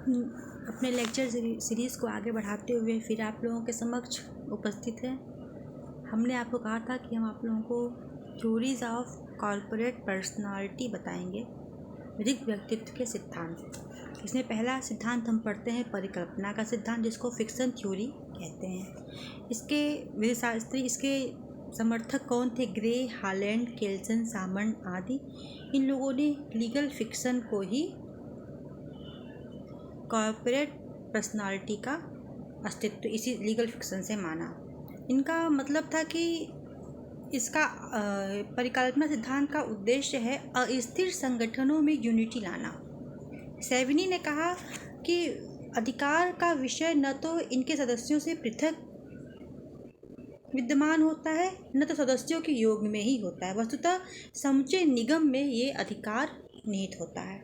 अपने lecture series को आगे बढ़ाते हुए फिर आप लोगों के समक्ष उपस्थित है। हमने आपको कहा था कि हम आप लोगों को थ्योरीज ऑफ कॉर्पोरेट पर्सनालिटी बताएंगे, विधिक व्यक्तित्व के सिद्धांत। इसमें पहला सिद्धांत हम पढ़ते हैं परिकल्पना का सिद्धांत, जिसको फिक्शन थ्योरी कहते हैं। इसके विधिशास्त्री, इसके समर्थक कौन थे? ग्रे, हालैंड, केल्सन, सामंड आदि। इन लोगों ने लीगल फिक्शन को ही कॉर्पोरेट पर्सनालिटी का अस्तित्व इसी लीगल फिक्शन से माना। इनका मतलब था कि इसका परिकल्पना सिद्धांत का उद्देश्य है अस्थिर संगठनों में यूनिटी लाना। सेवनी ने कहा कि अधिकार का विषय न तो इनके सदस्यों से पृथक विद्यमान होता है, न तो सदस्यों के योग में ही होता है। वस्तुतः समूचे निगम में ये अधिकार निहित होता है।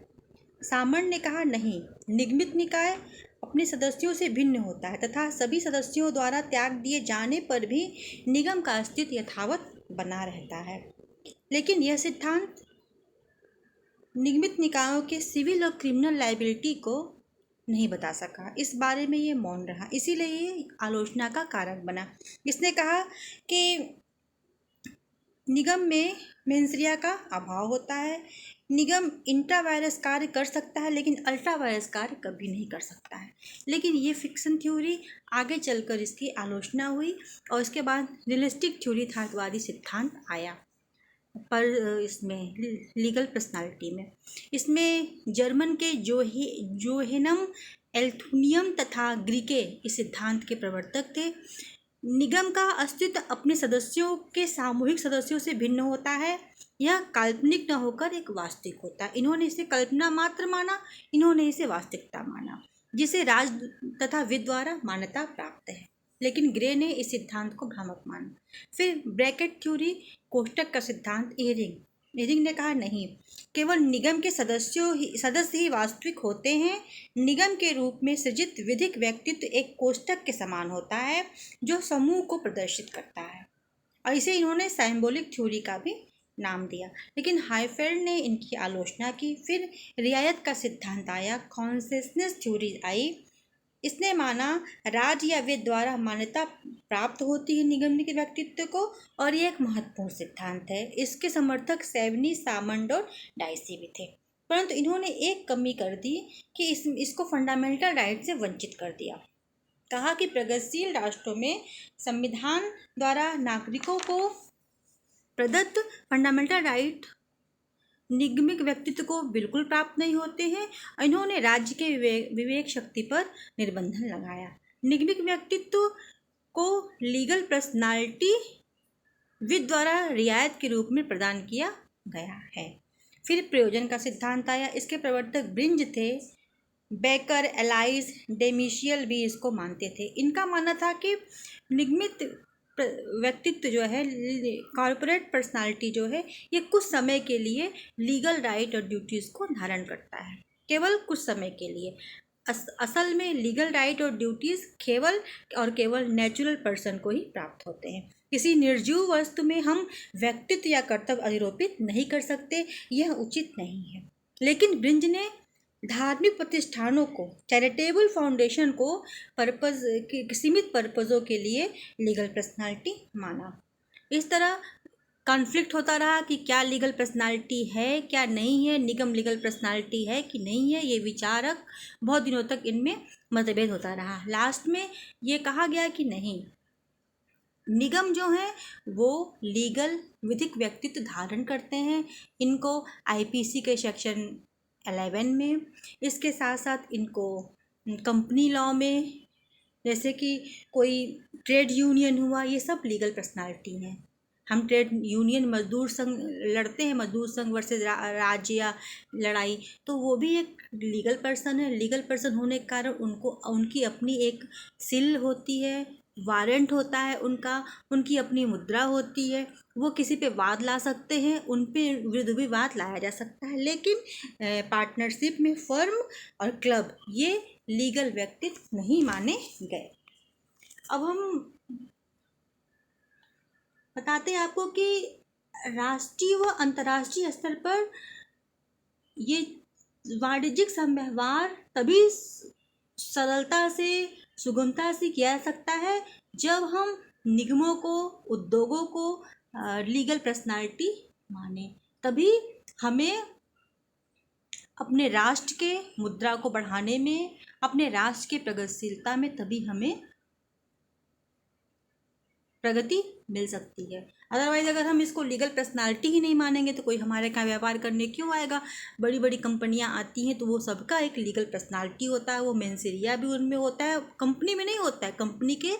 सामंड ने कहा नहीं, निगमित निकाय अपने सदस्यों से भिन्न होता है तथा सभी सदस्यों द्वारा त्याग दिए जाने पर भी निगम का अस्तित्व यथावत बना रहता है। लेकिन यह सिद्धांत निगमित निकायों के सिविल और क्रिमिनल लायबिलिटी को नहीं बता सका। इस बारे में ये मौन रहा, इसीलिए ये आलोचना का कारक बना। इसने कहा कि निगम में मेंसरिया का अभाव होता है। निगम इंट्रा वायरस कार्य कर सकता है लेकिन अल्ट्रा वायरस कार्य कभी नहीं कर सकता है। लेकिन ये फिक्शन थ्योरी आगे चलकर इसकी आलोचना हुई और इसके बाद रियलिस्टिक थ्योरी यथार्थवादी सिद्धांत आया पर इसमें लीगल पर्सनालिटी में। इसमें जर्मन के जोहेनम एल्थुनियम तथा ग्रीके इस सिद्धांत के प्रवर्तक थे। निगम का अस्तित्व अपने सदस्यों के सामूहिक सदस्यों से भिन्न होता है। यह काल्पनिक न होकर एक वास्तविक होता है। इन्होंने इसे कल्पना मात्र माना, इन्होंने इसे वास्तविकता माना, जिसे राज तथा विद द्वारा मान्यता प्राप्त है। लेकिन ग्रे ने इस सिद्धांत को भ्रामक माना। फिर ब्रैकेट थ्योरी, कोष्टक का सिद्धांत, एरिंग ने कहा नहीं, केवल निगम के सदस्य ही वास्तविक होते हैं। निगम के रूप में सृजित विधिक व्यक्तित्व एक कोष्टक के समान होता है जो समूह को प्रदर्शित करता है, और इसे इन्होंने सिंबॉलिक थ्योरी का भी नाम दिया। लेकिन हाइफेल्ड ने इनकी आलोचना की। फिर रियायत का सिद्धांत आया, कॉन्सेशनस थ्योरी आई। इसने माना राज या वेद द्वारा मान्यता प्राप्त होती है निगम के व्यक्तित्व को, और ये एक महत्वपूर्ण सिद्धांत है। इसके समर्थक सेवनी, सामंड और डाइसी भी थे, परंतु इन्होंने एक कमी कर दी कि इसको फंडामेंटल राइट से वंचित कर दिया। कहा कि प्रगतिशील राष्ट्रों में संविधान द्वारा नागरिकों को प्रदत्त फंडामेंटल राइट निगमिक व्यक्तित्व को बिल्कुल प्राप्त नहीं होते हैं। इन्होंने राज्य के विवेक शक्ति पर निर्बंधन लगाया। निगमिक व्यक्तित्व को लीगल पर्सनालिटी विद द्वारा रियायत के रूप में प्रदान किया गया है। फिर प्रयोजन का सिद्धांत आया। इसके प्रवर्तक ब्रिंज थे। बेकर, एलाइस, डेमिशियल भी इसको मानते थे। इनका मानना था कि निगमित व्यक्तित्व जो है, कॉर्पोरेट पर्सनालिटी जो है, ये कुछ समय के लिए लीगल राइट और ड्यूटीज़ को धारण करता है, केवल कुछ समय के लिए। असल में लीगल राइट और ड्यूटीज़ केवल नेचुरल पर्सन को ही प्राप्त होते हैं। किसी निर्जीव वस्तु में हम व्यक्तित्व या कर्तव्य अधिरोपित नहीं कर सकते, यह उचित नहीं है। लेकिन ब्रिंज ने धार्मिक प्रतिष्ठानों को, चैरिटेबल फाउंडेशन को सीमित पर्पज़ों के लिए लीगल पर्सनालिटी माना। इस तरह कॉन्फ्लिक्ट होता रहा कि क्या लीगल पर्सनालिटी है, क्या नहीं है, निगम लीगल पर्सनालिटी है कि नहीं है। ये विचारक बहुत दिनों तक इनमें मतभेद होता रहा। लास्ट में ये कहा गया कि नहीं, निगम जो है वो लीगल विधिक व्यक्तित्व धारण करते हैं। इनको आईपीसी के सेक्शन 11 में, इसके साथ साथ इनको कंपनी लॉ में, जैसे कि कोई ट्रेड यूनियन हुआ, ये सब लीगल पर्सनालिटी हैं। हम ट्रेड यूनियन मजदूर संघ लड़ते हैं, मजदूर संघ वर्सेस राज्य या लड़ाई, तो वो भी एक लीगल पर्सन है। लीगल पर्सन होने के कारण उनकी अपनी एक सिल होती है, वारंट होता है उनका, उनकी अपनी मुद्रा होती है। वो किसी पे वाद ला सकते हैं, उन पे विरुद्ध भी वाद लाया जा सकता है। लेकिन पार्टनरशिप में फर्म और क्लब ये लीगल व्यक्तित्व नहीं माने गए। अब हम बताते हैं आपको कि राष्ट्रीय व अंतर्राष्ट्रीय स्तर पर ये वाणिज्यिक व्यवहार तभी सरलता से, सुगमता से किया जा सकता है जब हम निगमों को, उद्योगों को लीगल पर्सनालिटी माने। तभी हमें अपने राष्ट्र के मुद्रा को बढ़ाने में, अपने राष्ट्र की प्रगतिशीलता में, तभी हमें प्रगति मिल सकती है। अदरवाइज अगर हम इसको लीगल पर्सनालिटी ही नहीं मानेंगे तो कोई हमारे यहाँ व्यापार करने क्यों आएगा। बड़ी बड़ी कंपनियां आती हैं तो वो सबका एक लीगल पर्सनालिटी होता है, वो मेंसरिया भी उनमें होता है, कंपनी में नहीं होता है, कंपनी के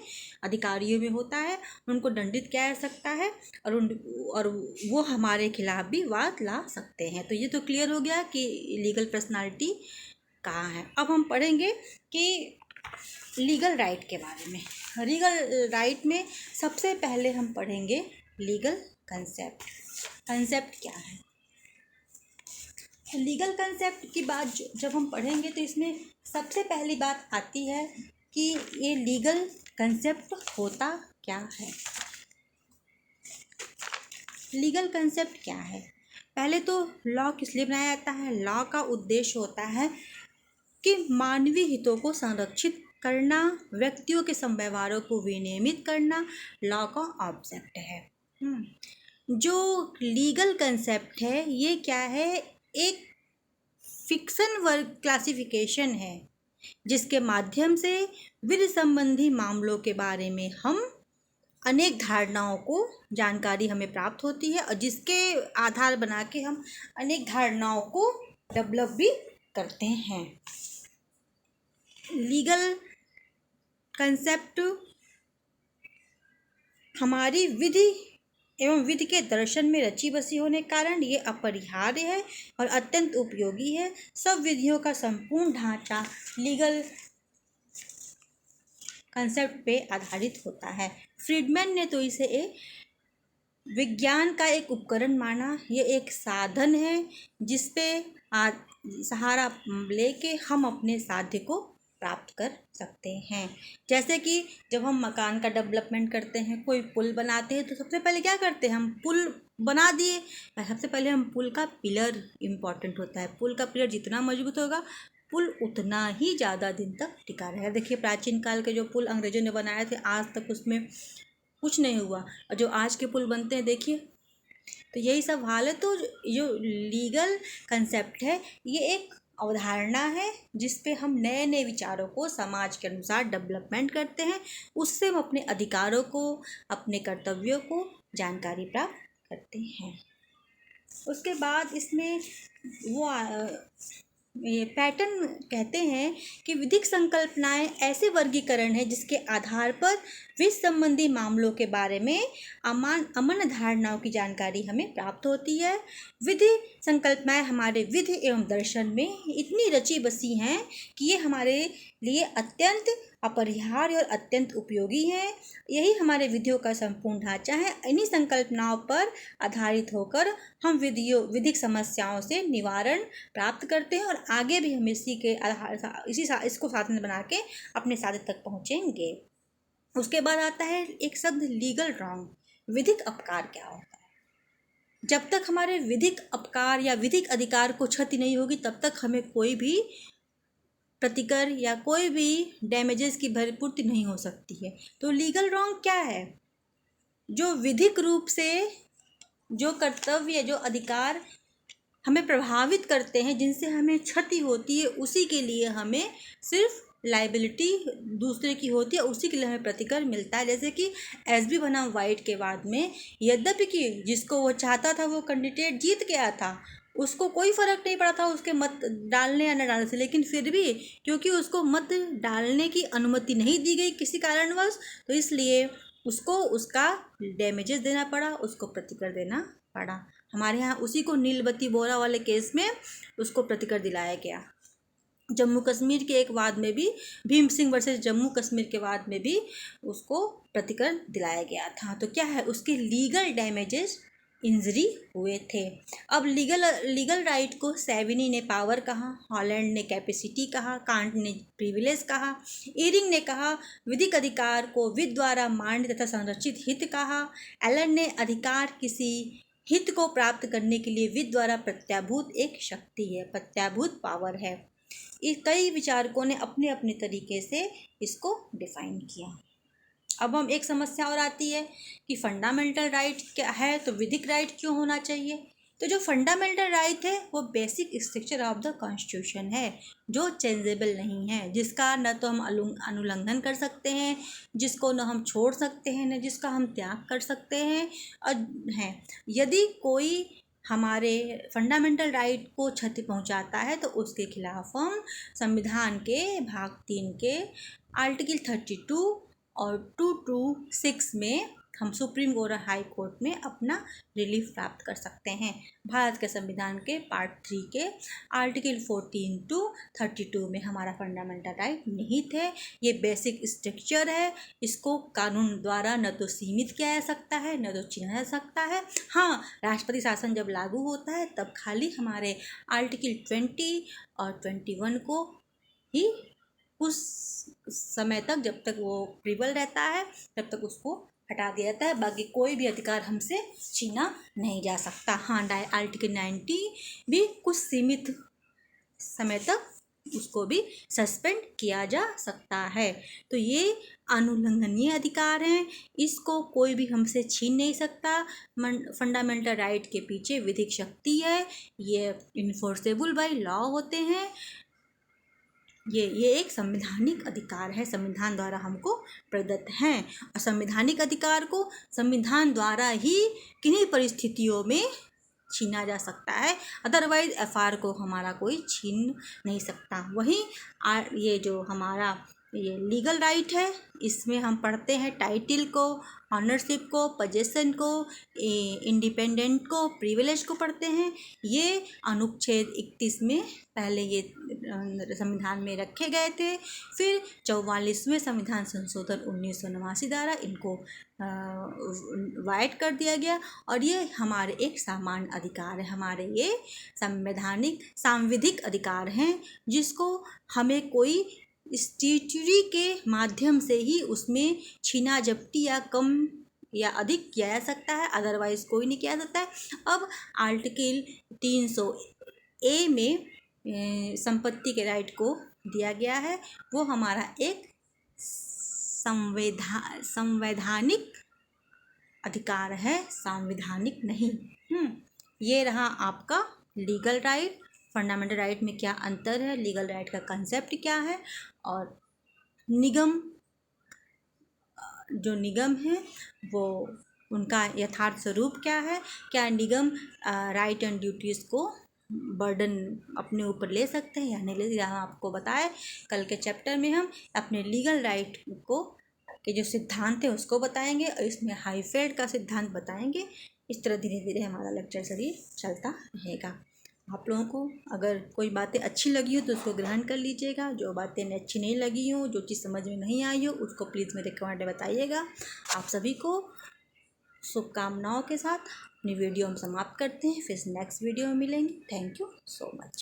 अधिकारियों में होता है। उनको दंडित किया जा सकता है और वो हमारे खिलाफ भी वाद ला सकते हैं। तो ये तो क्लियर हो गया कि लीगल पर्सनालिटी कहाँ है। अब हम पढ़ेंगे कि लीगल राइट के बारे में। लीगल राइट में सबसे पहले हम पढ़ेंगे लीगल कंसेप्ट। कंसेप्ट क्या है? लीगल कंसेप्ट की बात जब हम पढ़ेंगे तो इसमें सबसे पहली बात आती है कि ये लीगल कंसेप्ट होता क्या है। लीगल कंसेप्ट क्या है? पहले तो लॉ किस लिए बनाया जाता है? लॉ का उद्देश्य होता है कि मानवीय हितों को संरक्षित करना, व्यक्तियों के संव्यवहारों को विनियमित करना लॉ का ऑब्जेक्ट है। जो लीगल कंसेप्ट है ये क्या है? एक फिक्शन वर्ग क्लासिफिकेशन है जिसके माध्यम से विधि संबंधी मामलों के बारे में हम अनेक धारणाओं को जानकारी हमें प्राप्त होती है और जिसके आधार बना के हम अनेक धारणाओं को डेवलप भी करते हैं। लीगल कंसेप्ट हमारी विधि एवं विधि के दर्शन में रची बसी होने के कारण ये अपरिहार्य है और अत्यंत उपयोगी है। सब विधियों का संपूर्ण ढांचा लीगल कंसेप्ट पे आधारित होता है। फ्रीडमैन ने तो इसे एक विज्ञान का एक उपकरण माना। ये एक साधन है जिसपे सहारा लेके हम अपने साध्य को प्राप्त कर सकते हैं। जैसे कि जब हम मकान का डेवलपमेंट करते हैं, कोई पुल बनाते हैं तो सबसे पहले क्या करते हैं? हम पुल बना दिए, सबसे पहले हम पुल का पिलर इम्पॉर्टेंट होता है। पुल का पिलर जितना मजबूत होगा पुल उतना ही ज़्यादा दिन तक टिका रहेगा। देखिए प्राचीन काल के जो पुल अंग्रेजों ने बनाए थे आज तक उसमें कुछ नहीं हुआ, और जो आज के पुल बनते हैं देखिए, तो यही सब हाल है। तो जो लीगल कंसेप्ट है ये एक अवधारणा है जिस पे हम नए नए विचारों को समाज के अनुसार डेवलपमेंट करते हैं। उससे हम अपने अधिकारों को, अपने कर्तव्यों को जानकारी प्राप्त करते हैं। उसके बाद इसमें वो ये पैटर्न कहते हैं कि विधिक संकल्पनाएं ऐसे वर्गीकरण है जिसके आधार पर विधि संबंधी मामलों के बारे में अमन धारणाओं की जानकारी हमें प्राप्त होती है। विधि संकल्पनाएं हमारे विधि एवं दर्शन में इतनी रची बसी हैं कि ये हमारे लिए अत्यंत अपरिहार्य और अत्यंत उपयोगी हैं। यही हमारे विधियों का संपूर्ण ढांचा है। इन्हीं संकल्पनाओं पर आधारित होकर हम विधिक समस्याओं से निवारण प्राप्त करते हैं और आगे भी हम इसी के आधार इसको साधन बना के अपने साध्य तक पहुँचेंगे। उसके बाद आता है एक शब्द लीगल रॉन्ग। विधिक अपकार क्या होता है? जब तक हमारे विधिक अपकार या विधिक अधिकार को क्षति नहीं होगी तब तक हमें कोई भी प्रतिकर या कोई भी डैमेजेस की भरपूर्ति नहीं हो सकती है। तो लीगल रॉन्ग क्या है? जो विधिक रूप से जो कर्तव्य, जो अधिकार हमें प्रभावित करते हैं, जिनसे हमें क्षति होती है, उसी के लिए हमें सिर्फ लाइबिलिटी दूसरे की होती है, उसी के लिए हमें प्रतिकर मिलता है। जैसे कि एसबी बनाम वाइट के बाद में यद्यपि कि जिसको वो चाहता था वो कैंडिडेट जीत गया था, उसको कोई फ़र्क नहीं पड़ा था उसके मत डालने या न डालने से, लेकिन फिर भी क्योंकि उसको मत डालने की अनुमति नहीं दी गई किसी कारणवश, तो इसलिए उसको उसका डैमेजेस देना पड़ा, उसको प्रतिकर देना पड़ा। हमारे यहाँ उसी को नीलबत्ती बोरा वाले केस में उसको प्रतिकर दिलाया गया। जम्मू कश्मीर के एक वाद में भी, भीम सिंह वर्सेस जम्मू कश्मीर के वाद में भी उसको प्रतिकर दिलाया गया था। तो क्या है? उसके लीगल डैमेजेस, इंजरी हुए थे। अब लीगल राइट को सेविनी ने पावर कहा, हॉलैंड ने कैपेसिटी कहा, कांट ने प्रिविलेज कहा, इरिंग ने कहा विधिक अधिकार को विधि द्वारा मान्य तथा संरक्षित हित कहा, एलन ने अधिकार किसी हित को प्राप्त करने के लिए वित्त द्वारा प्रत्याभूत एक शक्ति है, प्रत्याभूत पावर है। कई विचारकों ने अपने अपने तरीके से इसको डिफाइन किया। अब हम एक समस्या और आती है कि फंडामेंटल राइट क्या है, तो विधिक राइट क्यों होना चाहिए। तो जो फंडामेंटल राइट है वो basic structure of the constitution है, जो चेंजेबल नहीं है, जिसका न तो हम अनुल्लंघन कर सकते हैं, जिसको न हम छोड़ सकते हैं, न जिसका हम त्याग कर सकते हैं। और हैं यदि कोई हमारे फंडामेंटल राइट को क्षति पहुंचाता है तो उसके खिलाफ हम संविधान के भाग 3 के आर्टिकल 32 और 226 में हम सुप्रीम कोर्ट और हाई कोर्ट में अपना रिलीफ प्राप्त कर सकते हैं। भारत के संविधान के पार्ट 3 के आर्टिकल 14 to 32 में हमारा फंडामेंटल राइट निहित है। ये बेसिक स्ट्रक्चर है, इसको कानून द्वारा न तो सीमित किया जा सकता है, न तो छीना जा सकता है। हाँ, राष्ट्रपति शासन जब लागू होता है तब खाली हमारे आर्टिकल 20 और 21 को ही उस समय तक, जब तक वो प्रिवल रहता है तब तक उसको हटा दिया जाता है, बाकी कोई भी अधिकार हमसे छीना नहीं जा सकता। हाँ, आर्टिकल 90 भी कुछ सीमित समय तक उसको भी सस्पेंड किया जा सकता है। तो ये अनुल्लंघनीय अधिकार हैं, इसको कोई भी हमसे छीन नहीं सकता। फंडामेंटल राइट के पीछे विधिक शक्ति है, ये इन्फोर्सेबल बाय लॉ होते हैं। ये एक संवैधानिक अधिकार है, संविधान द्वारा हमको प्रदत्त हैं। और संवैधानिक अधिकार को संविधान द्वारा ही किन्हीं परिस्थितियों में छीना जा सकता है, अदरवाइज एफआर को हमारा कोई छीन नहीं सकता। वहीं ये जो हमारा ये लीगल राइट है, इसमें हम पढ़ते हैं टाइटल को, ऑनरशिप को, पोजेसन को, इंडिपेंडेंट को, प्रिविलेज को पढ़ते हैं। ये अनुच्छेद 31 में पहले ये संविधान में रखे गए थे, फिर 44वें संविधान संशोधन 1989 द्वारा इनको वाइड कर दिया गया। और ये हमारे एक सामान्य अधिकार है, हमारे ये सांविधिक अधिकार हैं, जिसको हमें कोई स्टैट्यूटरी के माध्यम से ही उसमें छीना झपटी या कम या अधिक किया जा सकता है, अदरवाइज कोई नहीं किया जा सकता है। अब आर्टिकल 300A में संपत्ति के राइट को दिया गया है, वो हमारा एक संवैधानिक अधिकार है, सांविधानिक नहीं। ये रहा आपका लीगल राइट। फंडामेंटल राइट में क्या अंतर है, लीगल राइट का कंसेप्ट क्या है, और निगम जो निगम है वो उनका यथार्थ स्वरूप क्या है, क्या निगम राइट एंड ड्यूटीज़ को बर्डन अपने ऊपर ले सकते हैं या नहीं ले। यहाँ आपको बताए कल के चैप्टर में हम अपने लीगल राइट को के जो सिद्धांत है उसको बताएंगे, और इसमें हाईफेल्ड का सिद्धांत बताएंगे। इस तरह धीरे धीरे हमारा लेक्चर सीरीज चलता रहेगा। आप लोगों को अगर कोई बातें अच्छी लगी हो तो उसको ग्रहण कर लीजिएगा, जो बातें अच्छी नहीं लगी हो, जो चीज़ समझ में नहीं आई हो, उसको प्लीज़ मेरे कमेंट में बताइएगा। आप सभी को शुभकामनाओं के साथ अपनी वीडियो हम समाप्त करते हैं, फिर नेक्स्ट वीडियो में मिलेंगे। Thank you so much.